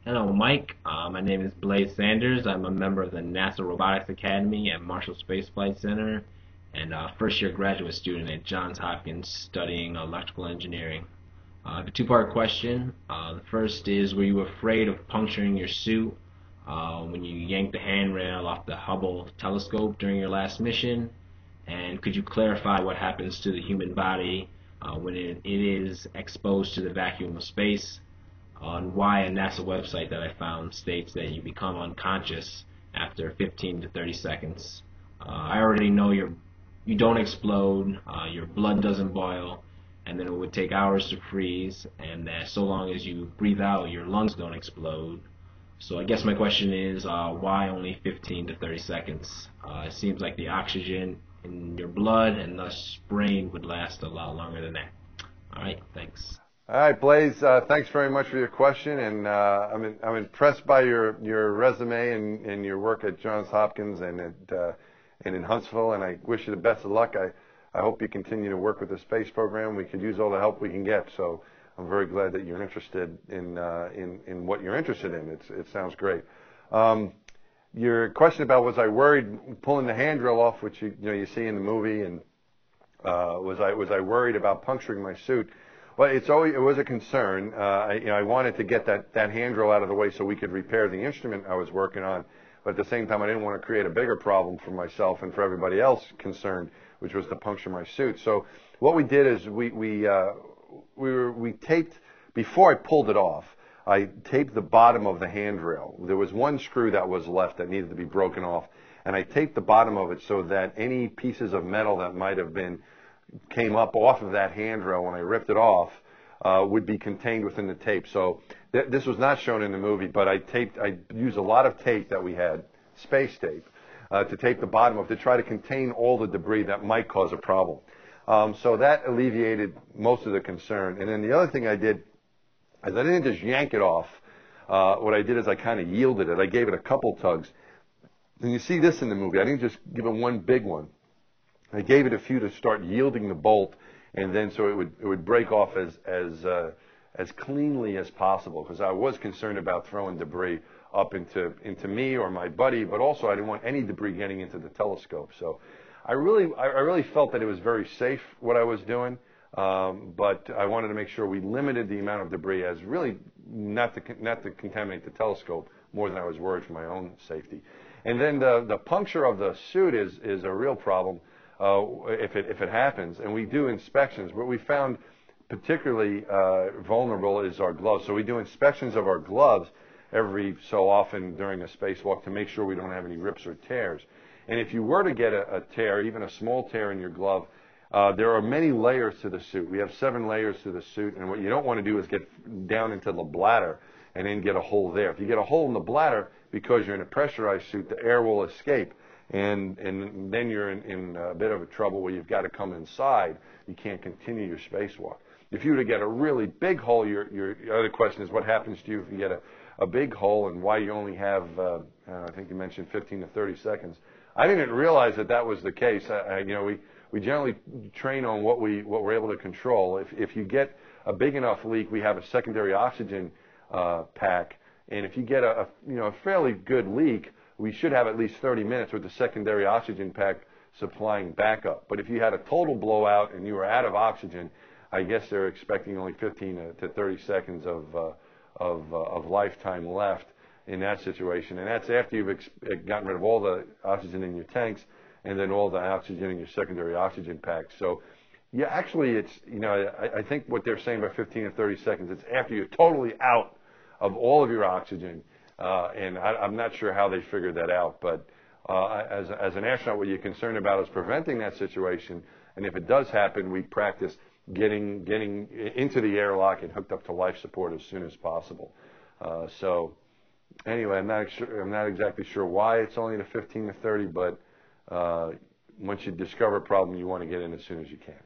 Hello, Mike. My name is Blaze Sanders. I'm a member of the NASA Robotics Academy at Marshall Space Flight Center and a first-year graduate student at Johns Hopkins studying electrical engineering. I have a two-part question. The first is, were you afraid of puncturing your suit when you yanked the handrail off the Hubble telescope during your last mission? And could you clarify what happens to the human body when it is exposed to the vacuum of space? On why a NASA website that I found states that you become unconscious after 15 to 30 seconds. I already know you don't explode, your blood doesn't boil, and then it would take hours to freeze, and that so long as you breathe out, your lungs don't explode. So I guess my question is, why only 15 to 30 seconds? It seems like the oxygen in your blood and thus brain would last a lot longer than that. All right, thanks. All right, Blaze, thanks very much for your question, and I'm impressed by your resume and your work at Johns Hopkins and in Huntsville, and I wish you the best of luck. I hope you continue to work with the space program. We could use all the help we can get, so I'm very glad that you're interested in what you're interested in. It sounds great. Your question about was I worried pulling the handrail off, which you see in the movie, and was I worried about puncturing my suit? Well, it was a concern. I wanted to get that handrail out of the way so we could repair the instrument I was working on, but at the same time I didn't want to create a bigger problem for myself and for everybody else concerned, which was to puncture my suit. So what we did is we taped, before I pulled it off, I taped the bottom of the handrail. There was one screw that was left that needed to be broken off, and I taped the bottom of it so that any pieces of metal that might have came up off of that handrail when I ripped it off would be contained within the tape. So this was not shown in the movie, but I used a lot of tape that we had, space tape, to tape the bottom of to try to contain all the debris that might cause a problem. So that alleviated most of the concern. And then the other thing I did is I didn't just yank it off. What I did is I kind of yielded it. I gave it a couple tugs. And you see this in the movie. I didn't just give it one big one. I gave it a few to start yielding the bolt, and then so it would break off as cleanly as possible, because I was concerned about throwing debris up into me or my buddy, but also I didn't want any debris getting into the telescope. So I really felt that it was very safe what I was doing, but I wanted to make sure we limited the amount of debris as really not to contaminate the telescope more than I was worried for my own safety. And then the puncture of the suit is a real problem. If it happens, and we do inspections, what we found particularly vulnerable is our gloves. So we do inspections of our gloves every so often during a spacewalk to make sure we don't have any rips or tears. And if you were to get a tear, even a small tear in your glove, there are many layers to the suit. We have 7 layers to the suit, and what you don't want to do is get down into the bladder and then get a hole there. If you get a hole in the bladder, because you're in a pressurized suit, the air will escape. And then you're in a bit of a trouble where you've got to come inside. You can't continue your spacewalk. If you were to get a really big hole, your other question is what happens to you if you get a big hole, and why you only have, I think you mentioned 15 to 30 seconds. I didn't realize that was the case. We generally train on what we're able to control. If you get a big enough leak, we have a secondary oxygen pack, and if you get a fairly good leak, we should have at least 30 minutes with the secondary oxygen pack supplying backup. But if you had a total blowout and you were out of oxygen, I guess they're expecting only 15 to 30 seconds of lifetime left in that situation. And that's after you've gotten rid of all the oxygen in your tanks and then all the oxygen in your secondary oxygen pack. So, yeah, actually, I think what they're saying by 15 to 30 seconds, it's after you're totally out of all of your oxygen. And I'm not sure how they figured that out, but as an astronaut, what you're concerned about is preventing that situation. And if it does happen, we practice getting into the airlock and hooked up to life support as soon as possible. So anyway, I'm not exactly sure why it's only to 15 to 30, but once you discover a problem, you want to get in as soon as you can.